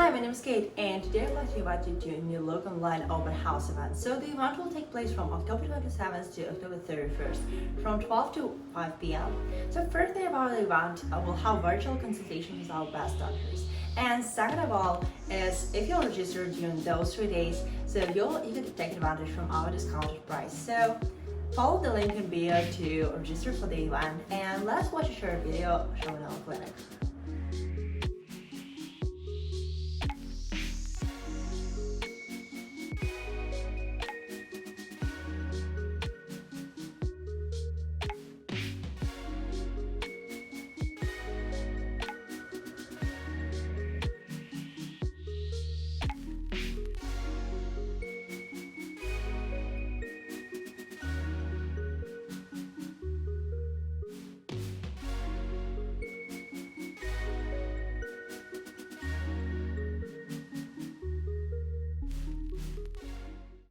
Hi, my name is Kate, and today I'd like to invite you to a Nulook online open house event. So the event will take place from October 27th to October 31st, from 12 to 5 p.m. So first thing about the event, we'll have virtual consultations with our best doctors. And second of all is if you're registered during those 3 days, so you'll eager to take advantage from our discounted price. So follow the link in bio to register for the event, and let's watch a short video showing our clinic.